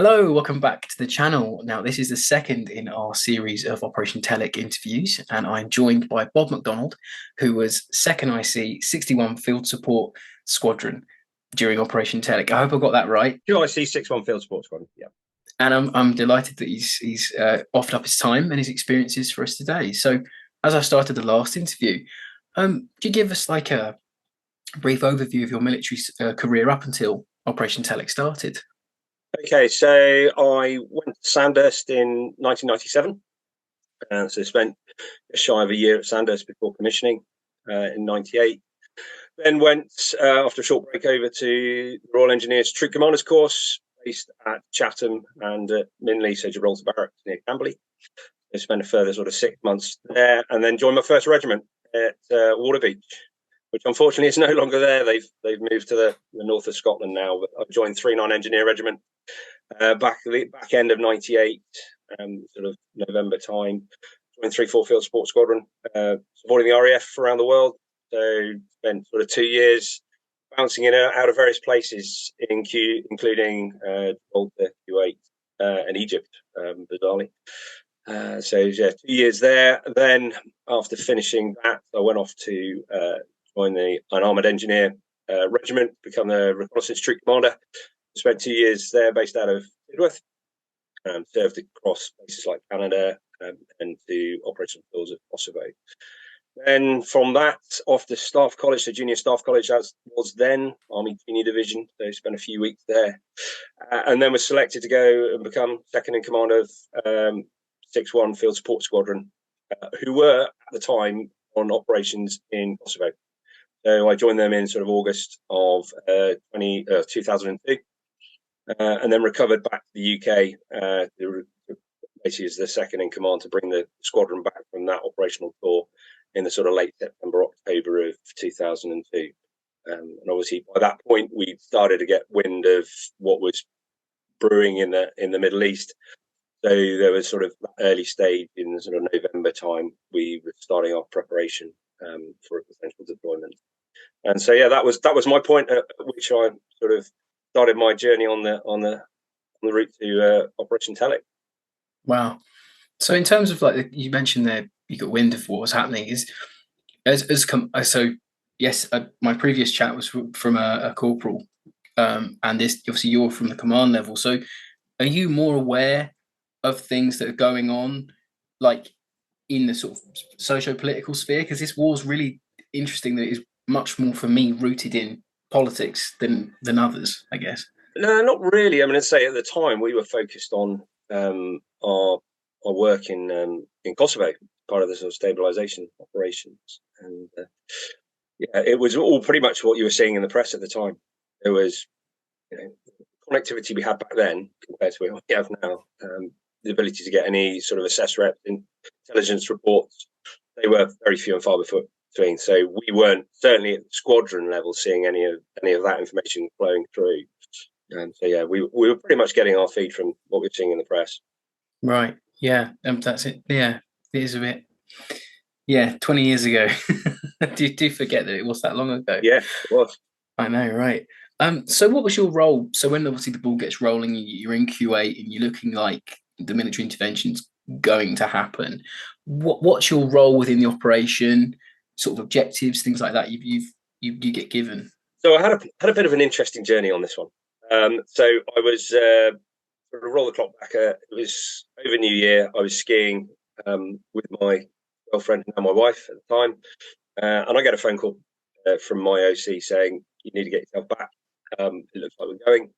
Hello, welcome back to the channel. Now, this is the second in our series of Operation Telic interviews, and I'm joined by Bob Macdonald, who was 2nd IC 61 Field Support Squadron during Operation Telic. I hope I got that right. QIC 61 Field Support Squadron, yeah. And I'm delighted that he's offered up his time and his experiences for us today. So, as I started the last interview, could you give us like a brief overview of your military career up until Operation Telic started? Okay, so I went to Sandhurst in 1997. So spent shy of a year at Sandhurst before commissioning in 98. Then went, after a short break, over to the Royal Engineers Troop Commanders course, based at Chatham and at Minley, so Gibraltar Barracks near Camberley. I spent a further sort of 6 months there, and then joined my first regiment at Waterbeach, which unfortunately is no longer there. They've moved to the north of Scotland now. But I joined 39 Engineer Regiment back end of 98, sort of November time. Joined 3-4 Field Support Squadron, supporting the RAF around the world. So spent sort of 2 years bouncing in and out of various places, including Gibraltar, Kuwait, and Egypt, bizarrely. So yeah, 2 years there. Then after finishing that, I went off to join the Unarmoured Engineer Regiment, become a reconnaissance troop commander. Spent 2 years there, based out of Sidworth. Served across places like Canada and to operational fields of Kosovo. Then from that, off to Staff College, so Junior Staff College, as was then Army Junior Division. So spent a few weeks there, and then was selected to go and become second in command of 61 Field Support Squadron, who were at the time on operations in Kosovo. So I joined them in sort of August of 2002, and then recovered back to the UK, basically as the second in command to bring the squadron back from that operational tour in the sort of late September, October of 2002. And obviously by that point, we started to get wind of what was brewing in the Middle East. So there was sort of early stage in the sort of November time, we were starting our preparation for a potential deployment. And so yeah, that was my point at which I sort of started my journey on the route to Operation Telic. Wow. So in terms of like you mentioned there, you got wind of what was happening. So yes, my previous chat was from a corporal, and this obviously you're from the command level. So are you more aware of things that are going on, like in the sort of socio-political sphere? Because this war's really interesting. That it is much more for me rooted in politics than others, I guess. No, not really. I mean, I'd say at the time we were focused on our work in Kosovo, part of the sort of stabilization operations, and yeah, it was all pretty much what you were seeing in the press at the time. There was, connectivity we had back then compared to what we have now. The ability to get any sort of assessor intelligence reports, they were very few and far between. So we weren't, certainly at the squadron level, seeing any of that information flowing through. And so yeah, we were pretty much getting our feed from what we were seeing in the press. Right. Yeah. That's it. Yeah. It is a bit. Yeah. 20 years ago. do forget that it was that long ago. Yeah, it was. I know. Right. So what was your role? So when obviously the ball gets rolling, you're in Q8 and you're looking like the military intervention's going to happen. What's your role within the operation? Sort of objectives, things like that. You get given. So I had a bit of an interesting journey on this one. So I was sort of roll the clock back. It was over New Year. I was skiing with my girlfriend, now my wife at the time, and I get a phone call from my OC saying, "You need to get yourself back. It looks like we're going."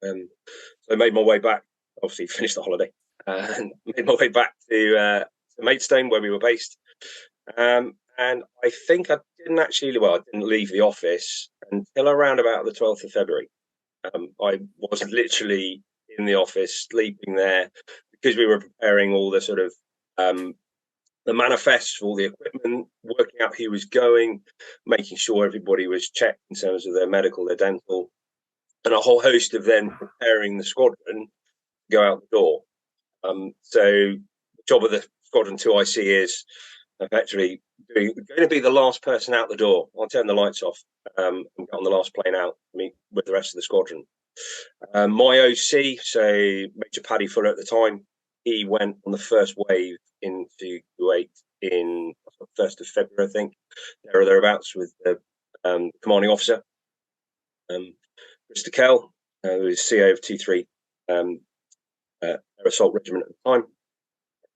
So I made my way back. Obviously, finished the holiday and made my way back to Maidstone, where we were based. And I think I didn't leave the office until around about the 12th of February. I was literally in the office, sleeping there, because we were preparing all the sort of the manifests for all the equipment, working out who was going, making sure everybody was checked in terms of their medical, their dental, and a whole host of then preparing the squadron to go out the door. So the job of the Squadron 2IC is effectively going to be the last person out the door. I'll turn the lights off and get on the last plane out to meet with the rest of the squadron. My OC, so Major Paddy Fuller at the time, he went on the first wave into Kuwait in 1st of February, I think, there or thereabouts, with the commanding officer, Mr. Kell, who was CO of T3 Air Assault Regiment at the time.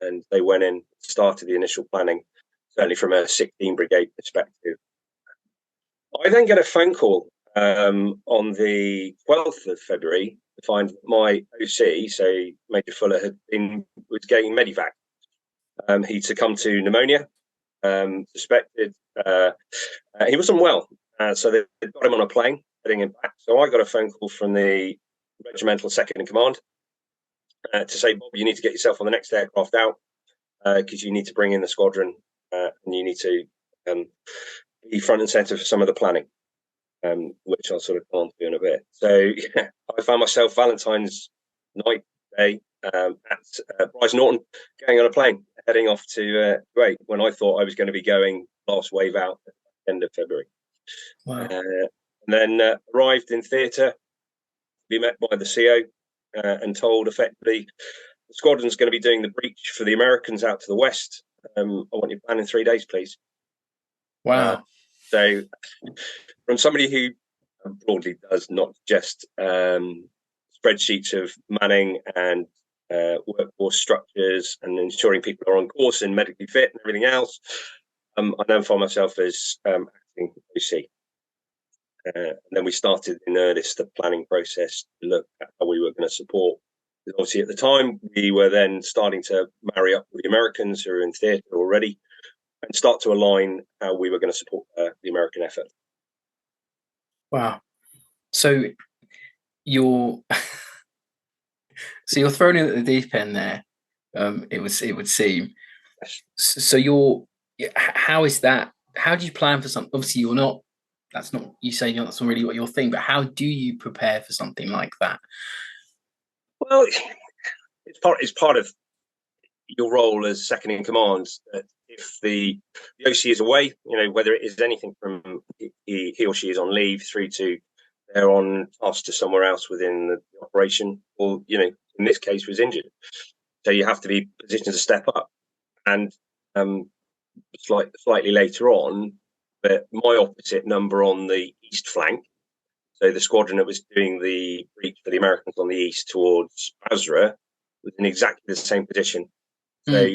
And they went in, started the initial planning, certainly from a 16 Brigade perspective. I then get a phone call on the 12th of February to find my OC, so Major Fuller, was getting medevac. He'd succumbed to pneumonia, suspected. He wasn't well, so they got him on a plane, getting him back. So I got a phone call from the regimental second in command to say, Bob, you need to get yourself on the next aircraft out because you need to bring in the squadron and you need to be front and centre for some of the planning, which I'll sort of go on to in a bit. So yeah, I found myself Valentine's night day at Bryce Norton, going on a plane, heading off to Kuwait when I thought I was going to be going last wave out at the end of February. Wow. And then arrived in theatre, be met by the CO and told effectively the squadron's going to be doing the breach for the Americans out to the west. I want your plan in 3 days, please. Wow. So from somebody who broadly does not just spreadsheets of manning and workforce structures and ensuring people are on course and medically fit and everything else, I then found myself as acting OC. And then we started in earnest the planning process to look at how we were going to support. Because obviously at the time, we were then starting to marry up with the Americans who were in theatre already and start to align how we were going to support the American effort. Wow. So you're thrown in at the deep end there. It would seem. So how is that? How do you plan for something? Obviously, you're not. That's not you saying that's not really what your thing. But how do you prepare for something like that? Well, it's part of your role as second in command. That if the OC is away, whether it is anything from he or she is on leave through to they're on task to somewhere else within the operation, or in this case was injured, so you have to be positioned to step up. And slightly later on, but my opposite number on the east flank, so the squadron that was doing the breach for the Americans on the east towards Basra, was in exactly the same position. So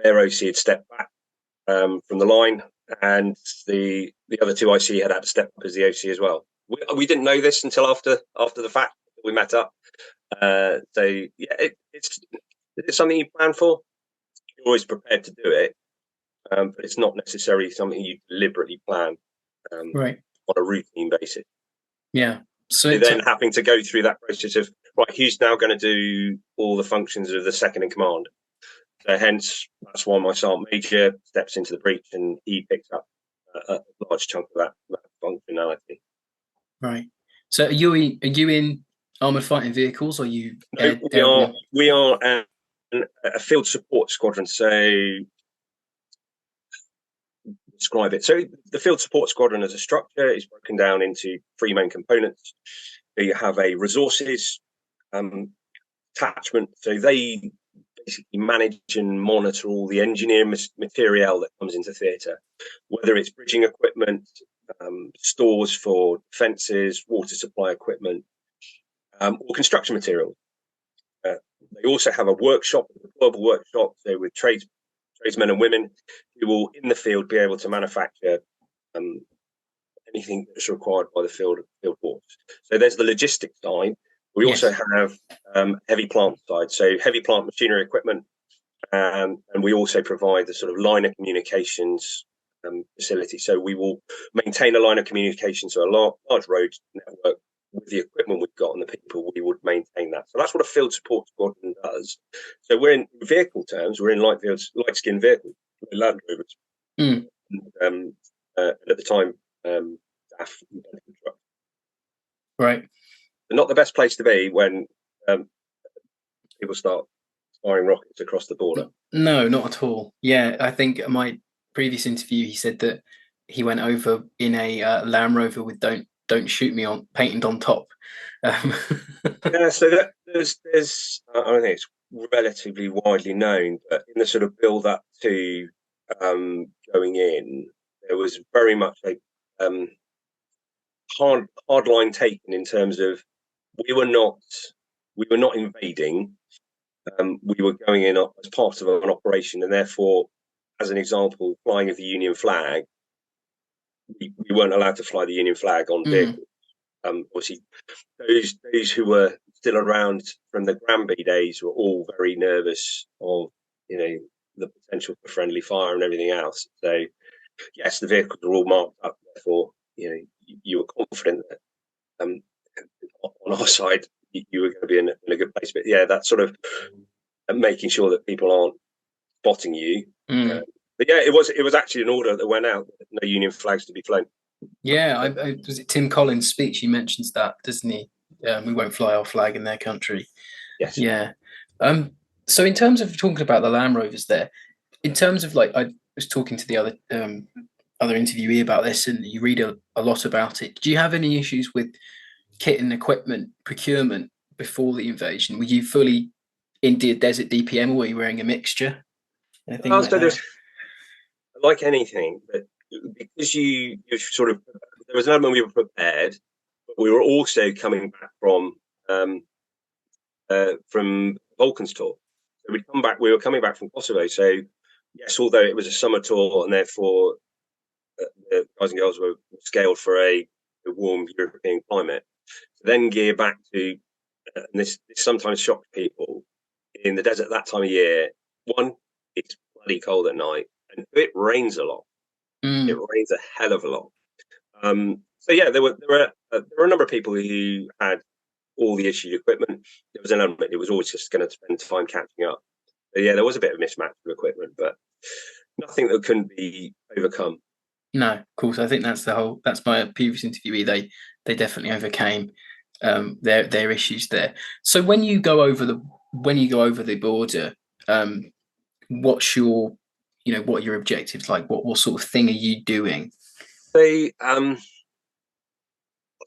their OC had stepped back from the line, and the other two IC had to step up as the OC as well. We didn't know this until after the fact that we met up. So yeah, it's something you plan for. You're always prepared to do it, but it's not necessarily something you deliberately plan right on a routine basis. Yeah. So then having to go through that process of right, who's now going to do all the functions of the second in command? So hence, that's why my sergeant major steps into the breach and he picks up a large chunk of that functionality. Right. So are you in armoured fighting vehicles, or are you? No, we are a field support squadron. So describe it. So the field support squadron as a structure is broken down into three main components. So you have a resources attachment. So they basically manage and monitor all the engineering material that comes into theatre, whether it's bridging equipment, stores for defences, water supply equipment, or construction materials. They also have a workshop, a global workshop, so with tradesmen and women who will in the field be able to manufacture anything that's required by the field force. So there's the logistics side. We also have heavy plant side, so heavy plant machinery equipment, and we also provide the sort of line of communications facility. So we will maintain a line of communication, so a large road network with the equipment we've got and the people, we would maintain that. So that's what a field support squadron does. So we're in vehicle terms, we're in light skin vehicles, Land Rovers, and at the time, DAF trucks. Right. Not the best place to be when people start firing rockets across the border. No, not at all. Yeah, I think in my previous interview, he said that he went over in a Land Rover with don't "Don't shoot me" on painted on top. Yeah, so there's I think it's relatively widely known, but in the sort of build up to going in, there was very much a hard line taken in terms of we were not invading. We were going in as part of an operation, and therefore, as an example, flying of the Union flag, we weren't allowed to fly the Union flag on vehicles. Obviously, those who were still around from the Granby days were all very nervous of, you know, the potential for friendly fire and everything else. So, yes, the vehicles were all marked up. Therefore, you know, you were confident that on our side you were going to be in a good place. But yeah, that sort of making sure that people aren't spotting you. But yeah, it was actually an order that went out, no Union flags to be flown. Yeah, was it Tim Collins' speech? He mentions that, doesn't he? We won't fly our flag in their country. Yes. Yeah. So in terms of talking about the Land Rovers, there, in terms of like, I was talking to the other interviewee about this, and you read a lot about it. Do you have any issues with kit and equipment procurement before the invasion? Were you fully in desert DPM, or were you wearing a mixture? Anything like So that? like anything, but because you sort of, there was an element we were prepared, but we were also coming back from Balkans tour. So we were coming back from Kosovo. So yes, although it was a summer tour and therefore the guys and girls were scaled for a warm European climate, to then gear back to, and this sometimes shocks people, in the desert that time of year. One, it's bloody cold at night, and it rains a lot. It rains a hell of a lot. So yeah, there were a number of people who had all the issued equipment. There was an element; it was always just going to spend time catching up. But yeah, there was a bit of mismatch of equipment, but nothing that couldn't be overcome. No, of course. I think that's my previous interviewee. They definitely overcame their issues there. So when you go over the border, what's your, what are your objectives like? What sort of thing are you doing? They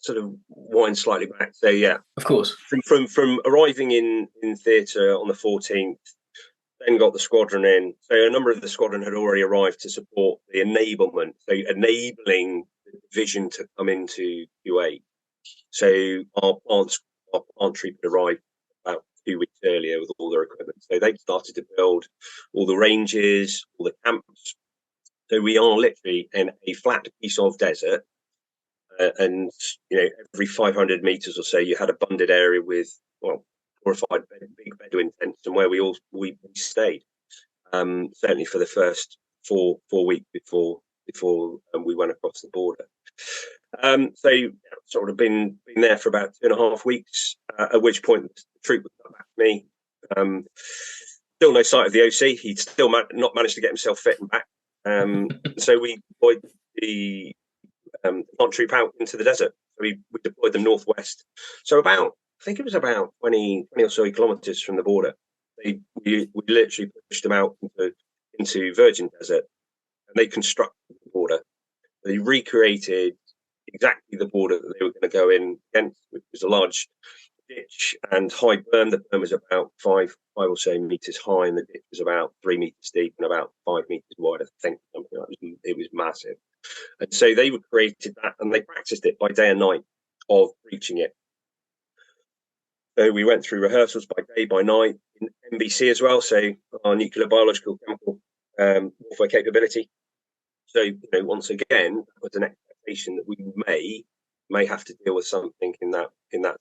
sort of wind slightly back. So yeah, of course, from arriving in theatre on the 14th, then got the squadron in. So a number of the squadron had already arrived to support the enablement, so enabling the division to come into Kuwait. So our plant troop had arrived about 2 weeks earlier with all their equipment. So they started to build all the ranges, all the camps. So we are literally in a flat piece of desert, and every 500 meters or so, you had a bunded area with glorified big Bedouin tents, and where we stayed. Certainly for the first four weeks before we went across the border. So sort of been there for about 2.5 weeks, at which point the troop would come back to me. Still no sight of the OC. He'd still not managed to get himself fit and back. So we deployed the plant troop out into the desert. So we deployed them northwest. So I think it was about 20 or so kilometers from the border. We literally pushed them out into virgin desert, and they constructed the border. They recreated exactly the border that they were going to go in against, which was a large ditch and high berm. The berm was about five or so meters high, and the ditch was about 3 meters deep and about 5 meters wide. I think something like that. It was massive. And so they created that, and they practiced it by day and night of breaching it. So we went through rehearsals by day, by night, in NBC as well, so our nuclear, biological, chemical warfare capability. So once again, that was an expectation that we may have to deal with something in that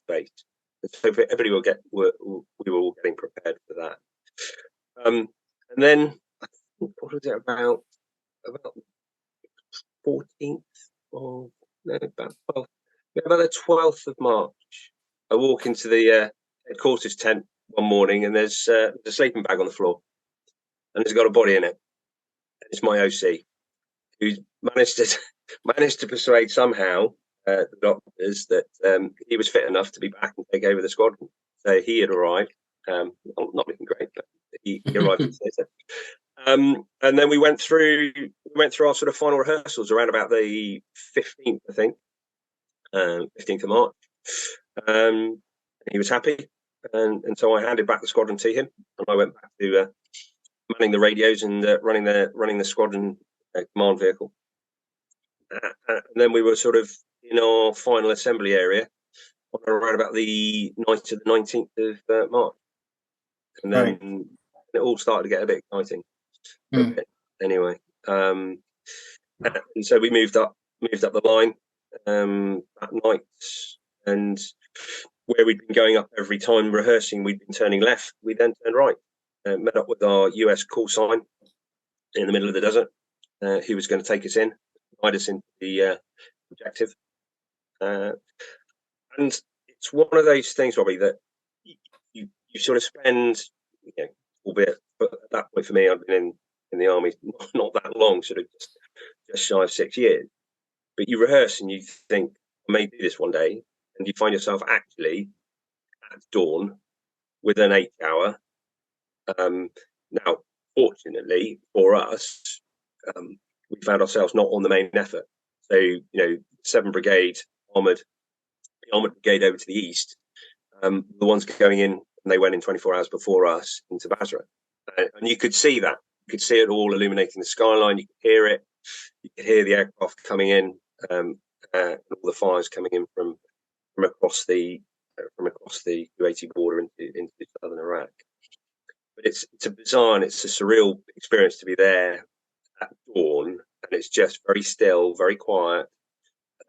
space. And so everybody we were all getting prepared for that. And then I think, what was it, about 14th of about 12th, about the 12th of March. I walk into the headquarters tent one morning, and there's a sleeping bag on the floor, and it's got a body in it. And it's my OC, who's managed to persuade somehow the doctors that he was fit enough to be back and take over the squadron. So he had arrived, not looking great, but he arrived in theatre. And then we went through our sort of final rehearsals around about the 15th, I think. 15th of March. He was happy, and so I handed back the squadron to him, and I went back to manning the radios and running the squadron command vehicle. And then we were sort of in our final assembly area around about the night of the 19th of March, and then it all started to get a bit exciting. For a bit, anyway. And so we moved up the line that night, and where we'd been going up every time rehearsing, we'd been turning left. We then turned right, met up with our US call sign in the middle of the desert. He was going to take us in, guide us into the objective. And it's one of those things, Robbie, that you sort of spend, albeit, but at that point for me, I've been in the army not that long, sort of just shy of 6 years. But you rehearse and you think, I may do this one day, and you find yourself actually at dawn with an 8-hour. Now, fortunately for us, we found ourselves not on the main effort. So, 7th Brigade armoured brigade over to the east, the ones going in, and they went in 24 hours before us into Basra. And you could see that. You could see it all illuminating the skyline. You could hear it. You could hear the aircraft coming in, and all the fires coming in from across the Kuwaiti border into southern Iraq. But it's a bizarre and it's a surreal experience to be there at dawn, and it's just very still, very quiet.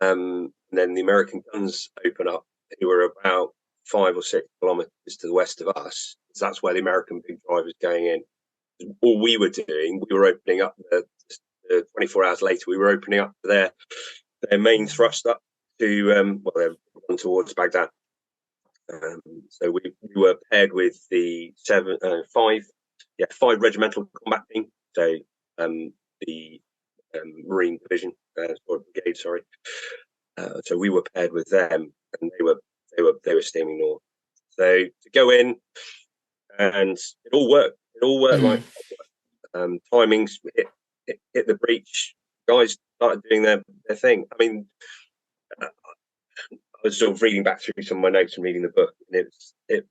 And then the American guns open up, who were about 5 or 6 kilometers to the west of us. So that's where the American big drive was going in. All we were doing, we were opening up the 24 hours later, we were opening up their main thrust up to, they're on towards Baghdad. So we were paired with the 5 regimental combat team. So the Marine Division or Brigade, sorry. So we were paired with them, and they were steaming north. So to go in, and it all worked. It all worked like timings hit the breach. Guys started doing their thing. I mean, I was sort of reading back through some of my notes and reading the book, and I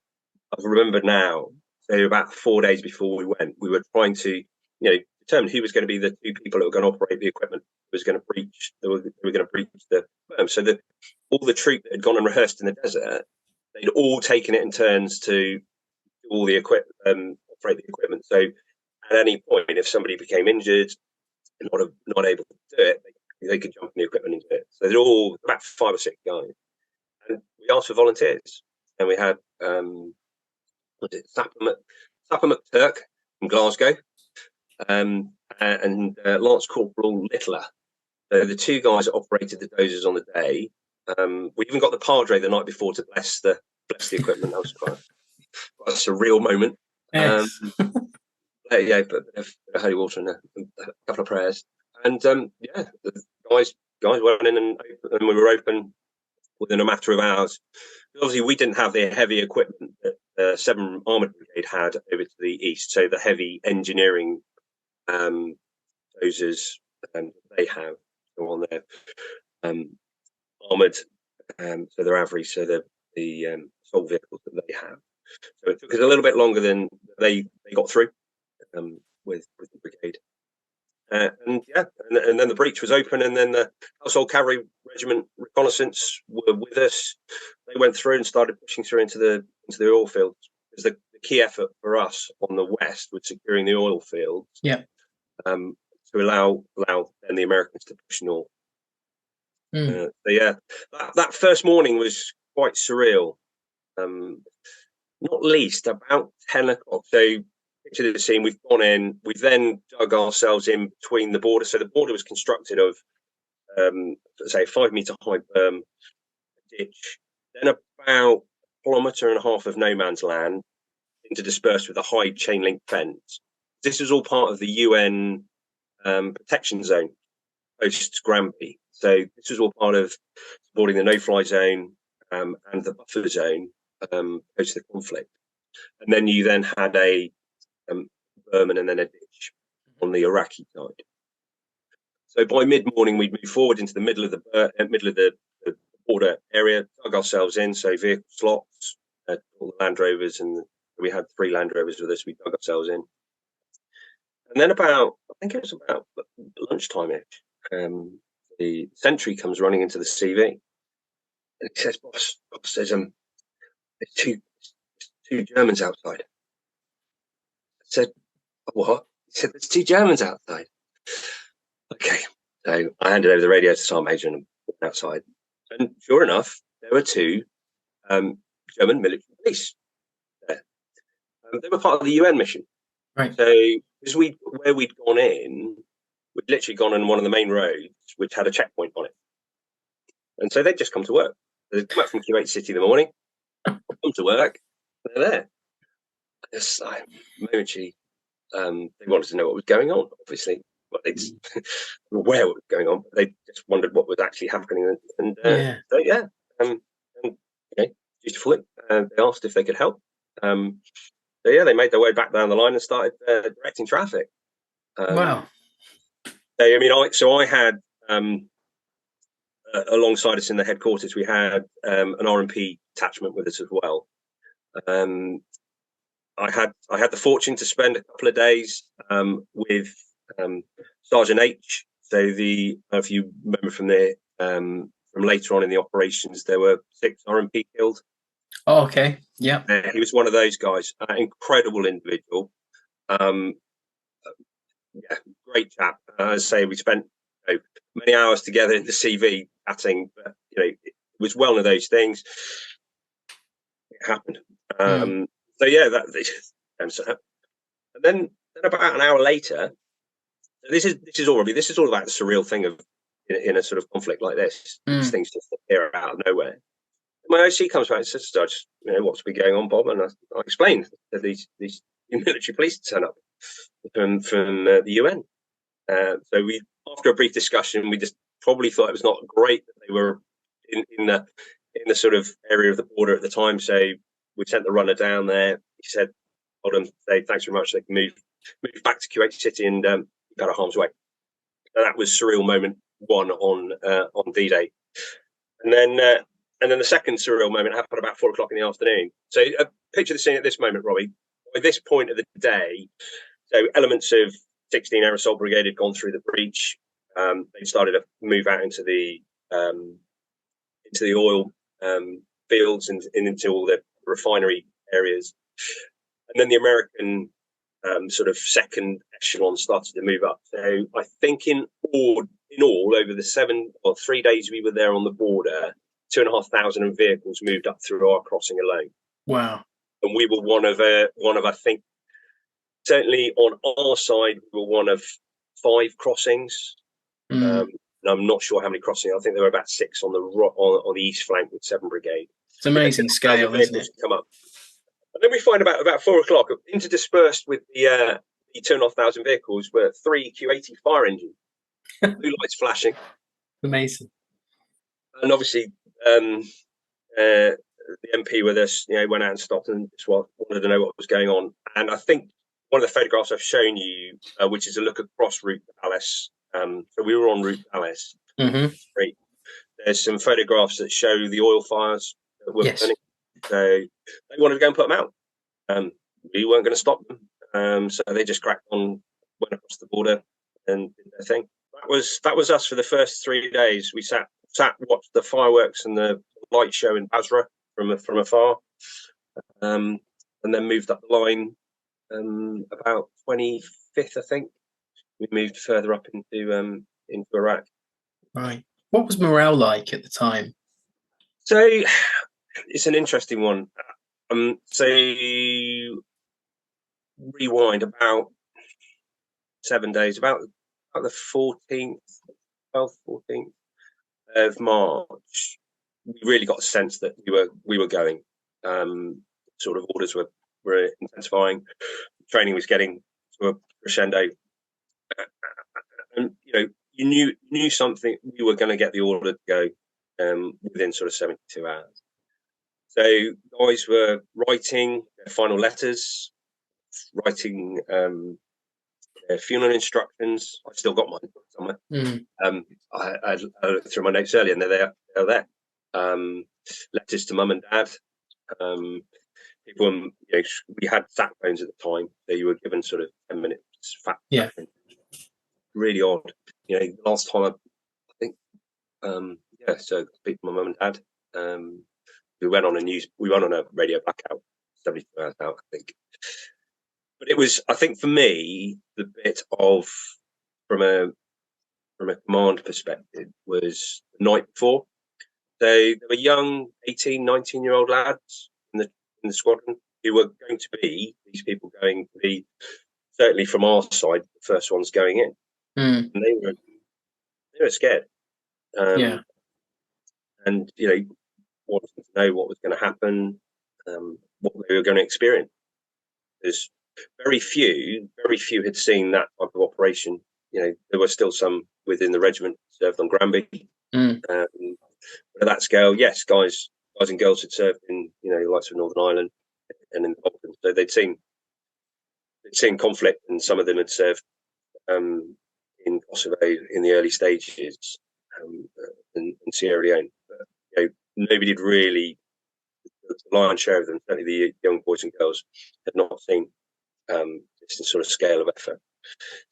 remember now. So about 4 days before we went, we were trying to, determine who was going to be the 2 people that were going to operate the equipment. Who was going to breach? They were going to breach the firm. So all the troop that had gone and rehearsed in the desert, they'd all taken it in turns to do all the equipment, operate the equipment. So at any point, if somebody became injured and not able to do it, they could jump in the equipment and do it. So they're all about 5 or 6 guys. And we asked for volunteers, and we had Sapper McTurk from Glasgow, and Lance Corporal Littler. The 2 guys that operated the dozers on the day. We even got the Padre the night before to bless the equipment. That was quite a surreal moment. Yes. But holy water and a couple of prayers, and the guys went in and we were open within a matter of hours. Obviously, we didn't have the heavy equipment that the 7th Armoured Brigade had over to the east, so the heavy engineering dozers they have on their armoured, so they're average, so the assault vehicles that they have. So it took us a little bit longer than they got through with the brigade. And then the breach was open, and then the Household Cavalry Regiment reconnaissance were with us. They went through and started pushing through into the oil fields, because the key effort for us on the west was securing the oil fields. Yeah. To allow then the Americans to push north. So that first morning was quite surreal. Not least about 10 o'clock. So picture the scene. We've gone in. We've then dug ourselves in between the border. So the border was constructed of, let's say, a 5-meter high berm, ditch, then about 1.5 kilometers of no man's land, interspersed with a high chain link fence. This was all part of the UN protection zone post Granby. So this was all part of supporting the no-fly zone and the buffer zone post the conflict. And then you then had a berm and then a ditch on the Iraqi side. So by mid-morning, we'd move forward into the middle of the border area, dug ourselves in, so vehicle slots, all the Land Rovers, and we had 3 Land Rovers with us. We dug ourselves in, and then I think it was about lunchtime-ish, the sentry comes running into the CV, and he says, "Boss, there's two Germans outside." I said, "What?" He said, "There's 2 Germans outside." Okay, so I handed over the radio to Sergeant Major and went outside, and sure enough, there were 2 German military police there. They were part of the UN mission. Right. So, because where we'd gone in, we'd literally gone on one of the main roads, which had a checkpoint on it, and so they'd just come to work. They'd come out from Kuwait City in the morning, come to work, they're there. It's like, momentary, they wanted to know what was going on, obviously. Well, they just were aware what was going on, but they just wondered what was actually happening. And so, yeah, and, dutifully, they asked if they could help. So, yeah, they made their way back down the line and started directing traffic. Wow. So, I mean, I had, alongside us in the headquarters, we had an R&P attachment with us as well. I had the fortune to spend a couple of days with Sergeant H. So if you remember from later on in the operations, there were 6 R&P killed. Oh, okay. Yeah. He was one of those guys. Incredible individual. Yeah, great chap. As I say, we spent many hours together in the CV chatting, but it was one of those things. It happened. So yeah, and then about an hour later, this is all about the surreal thing of in a sort of conflict like this. These things just appear out of nowhere. My OC comes back and says, "What's been going on, Bob?" And I explained that these military police turn up from the UN. So we, after a brief discussion, we just probably thought it was not great that they were in the sort of area of the border at the time. So we sent the runner down there. He said, "Hold on, say thanks very much. They can move back to Kuwait City and out of harm's way." And that was surreal moment 1 on D-Day, and then the second surreal moment happened about 4 o'clock in the afternoon. So picture the scene at this moment, Robbie. By this point of the day, so elements of 16 Air Assault Brigade had gone through the breach. They started to move out into the oil fields and into all the refinery areas, and then the American sort of second echelon started to move up. So I think in all over the 3 days we were there on the border, 2,500 vehicles moved up through our crossing alone. Wow. And we were one of I think, certainly on our side, we were one of 5 crossings. And I'm not sure how many crossings. I think there were about 6 on the east flank with 7 Brigade. It's amazing scale, isn't it? Come up. And then we find about 4 o'clock, interdispersed with the 2,500 vehicles, were 3 Kuwaiti fire engines, blue lights flashing. Amazing. And obviously, the MP with us, went out and stopped and just wanted to know what was going on. And I think one of the photographs I've shown you, which is a look across Route Palace. So we were on Route Palace. Street. There's some photographs that show the oil fires that were burning. So they wanted to go and put them out. We weren't going to stop them. So they just cracked on, went across the border and did their thing. That was us for the first 3 days. We sat, watched the fireworks and the light show in Basra from afar, and then moved up the line. About 25th, I think, we moved further up into Iraq. Right. What was morale like at the time? So it's an interesting one. So rewind about 7 days, about the 14th, 12th, 14th of March, we really got a sense that we were going. Sort of orders were intensifying. Training was getting to a crescendo, and you knew something. We were going to get the order to go within sort of 72 hours. So guys were writing their final letters, writing their funeral instructions. I've still got mine somewhere. I looked through my notes earlier, and they're there. letters to mum and dad. People, we had sat phones at the time, so you were given sort of 10 minutes fact. Yeah. Really odd. The last time I think, so speak to my mum and dad. We went on a radio blackout, 72 hours out, I think. But it was, I think, for me, the bit of from a command perspective was the night before. So there were young 18, 19-year-old lads in the squadron who were going to be, these people going to be, certainly from our side, the first ones going in. And they were scared. And, wanted to know what was going to happen, what they were going to experience. There's very few had seen that type of operation. There were still some within the regiment served on Granby. But at that scale, yes, guys and girls had served in the likes of Northern Ireland and in the Balkans, so they'd seen conflict, and some of them had served in Kosovo in the early stages, and Sierra Leone. But, nobody had really, the lion's share of them, certainly the young boys and girls, had not seen this sort of scale of effort.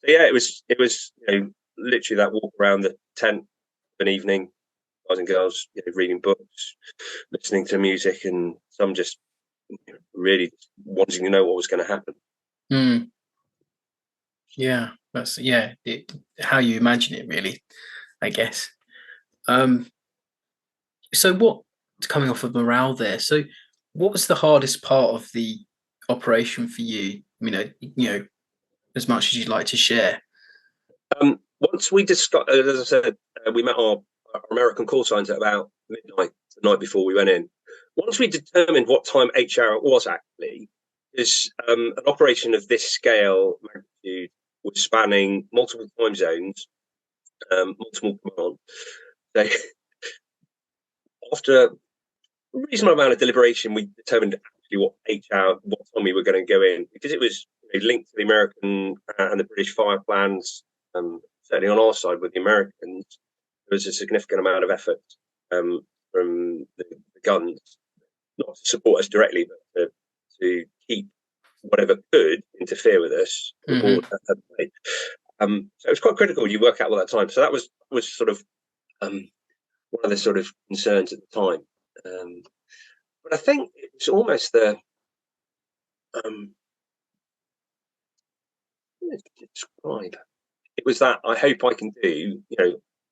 So yeah, it was literally that walk around the tent of an evening, guys and girls reading books, listening to music, and some just really wanting to know what was going to happen. Yeah, that's how you imagine it, really, I guess. So what, coming off of morale there, so what was the hardest part of the operation for you? As much as you'd like to share. Once we discussed, as I said, we met our American call signs at about midnight the night before we went in. Once we determined what time HR it was, actually, is an operation of this scale, magnitude, was spanning multiple time zones, multiple commands. So after a reasonable amount of deliberation, we determined actually what time we were going to go in, because it was linked to the American and the British fire plans. Certainly on our side with the Americans, there was a significant amount of effort from the guns, not to support us directly, but to keep whatever could interfere with us aboard. So it was quite critical you work out all that time. So that was sort of one of the sort of concerns at the time. But I think it's almost the describe. It was that I hope I can do,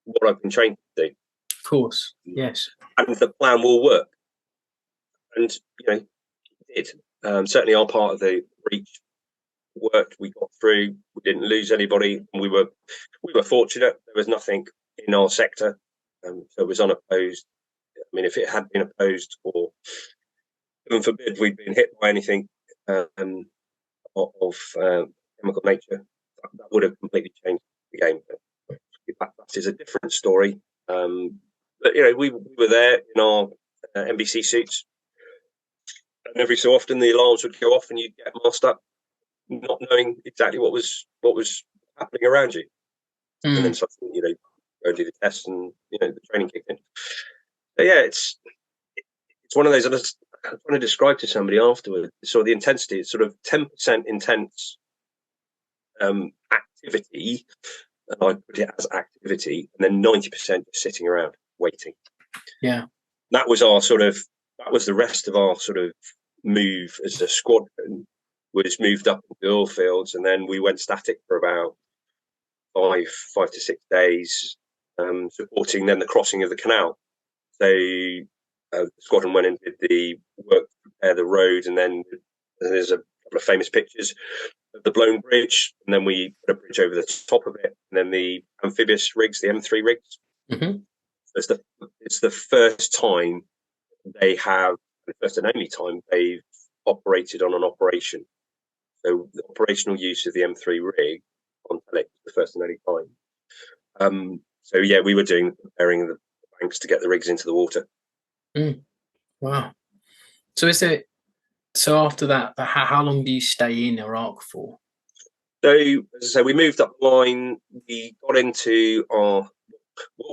what I've been trained to do. Of course, yes. And the plan will work. And, it did. Certainly our part of the breach worked. We got through. We didn't lose anybody. And we were fortunate. There was nothing in our sector. So it was unopposed. I mean, if it had been opposed, or heaven forbid we'd been hit by anything of chemical nature, that would have completely changed the game. That is a different story. But we were there in our NBC suits, and every so often the alarms would go off, and you'd get masked up, not knowing exactly what was happening around you. And then suddenly, go do the test, and the training kicked in. So yeah, it's one of those. I was trying to describe to somebody afterwards. So the intensity is sort of 10% intense activity, and I put it as activity, and then 90% just sitting around waiting. Yeah, that was the rest of our sort of move as a squadron. Was moved up into the oil fields, and then we went static for about 5 to 6 days, supporting then the crossing of the canal. So the squadron went and did the work to prepare the road, and then there's a couple of famous pictures of the blown bridge, and then we put a bridge over the top of it, and then the amphibious rigs, the M3 rigs. So it's the first time the first and only time they've operated on an operation. So the operational use of the M3 rig on Telic was the first and only time. So yeah, we were doing preparing the banks to get the rigs into the water. Wow. So after that, how long do you stay in Iraq for? So as I say, we moved up the line. We got into what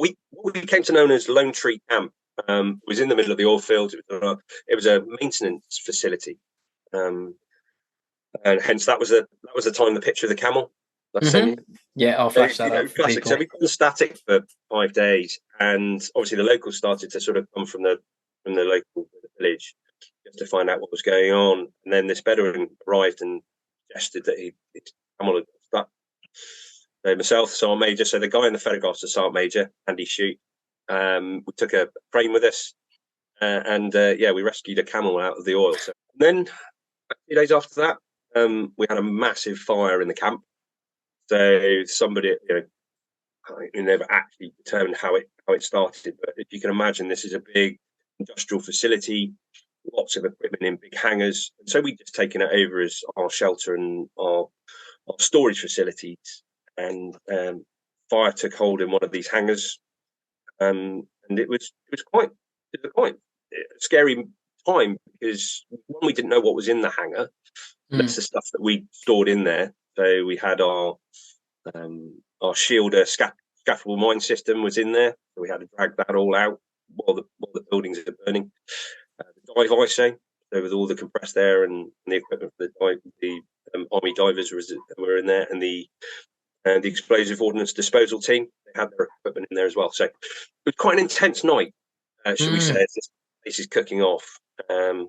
we came to know as Lone Tree Camp. It was in the middle of the oil fields. It was a maintenance facility, and hence that was the time the picture of the camel. Yeah, I'll flash that up for classic. people. So we got static for 5 days, and obviously the locals started to sort of come from the local village just to find out what was going on. And then this Bedouin arrived and suggested that his camel had stuck. So myself, Sergeant Major, so the guy in the photographs, the Sergeant Major, Andy Shute. We took a crane with us, and we rescued a camel out of the oil. So then, a few days after that, we had a massive fire in the camp. So somebody, we never actually determined how it started, but if you can imagine, this is a big industrial facility, lots of equipment in big hangars, and so we'd just taken it over as our shelter and our storage facilities. And fire took hold in one of these hangars, and it was quite a scary time, because one, we didn't know what was in the hangar. That's the stuff that we stored in there. So we had our shielder scaffold mine system was in there, so we had to drag that all out while the buildings are burning. The dive ISO, so with all the compressed air and the equipment for the army divers were in there, and the explosive ordnance disposal team, they had their equipment in there as well. So it was quite an intense night, should we say, as this place is cooking off. So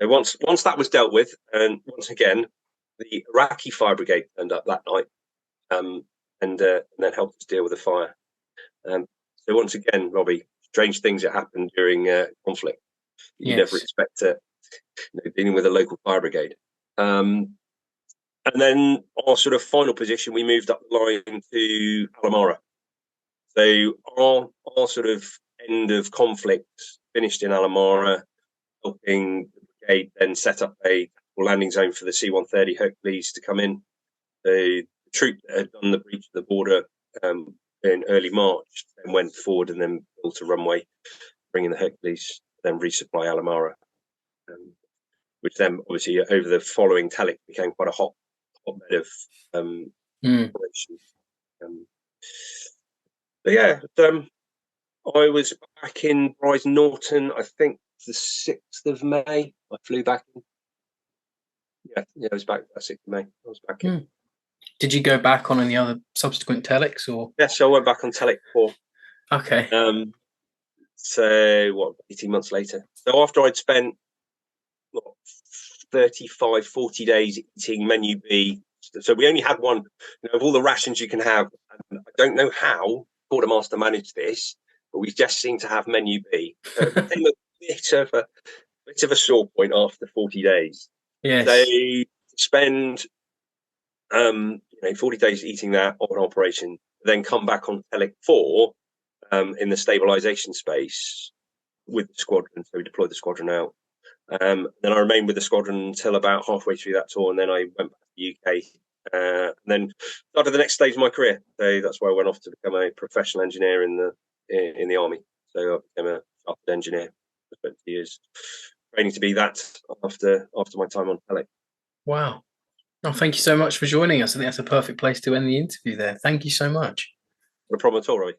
once that was dealt with, and once again, the Iraqi Fire Brigade turned up that night, and then helped us deal with the fire. So once again, Robbie, strange things that happen during conflict. You never expect dealing with a local fire brigade. And then our sort of final position, we moved up the line to Alamara. So our sort of end of conflict finished in Alamara, helping the brigade then set up a landing zone for the C-130 Hercules to come in. The troop that had done the breach of the border in early March then went forward and then built a runway, bringing the Hercules, then resupply Alamara, which then obviously over the following Telic became quite a hotbed of operations. But yeah, I was back in Brize Norton, I think the 6th of May. I flew back in. Yeah, I was back the 6th of May. I was back in. Did you go back on any other subsequent Telics, or? Yes, so I went back on Telic 4. Okay. So 18 months later. So after I'd spent 35, 40 days eating menu B, so we only had one, of all the rations you can have. I don't know how quartermaster managed this, but we just seemed to have menu B. So it became a bit of a sore point after 40 days. Yes. They spend 40 days eating that on operation, then come back on Telic 4 in the stabilization space with the squadron. So we deployed the squadron out. Then I remained with the squadron until about halfway through that tour, and then I went back to the UK. And then started the next stage of my career. So that's where I went off to become a professional engineer in the army. So I became a chartered engineer. I spent 2 years training to be that after my time on Telic. Wow. Oh, thank you so much for joining us. I think that's a perfect place to end the interview there. Thank you so much. No problem at all, Robbie.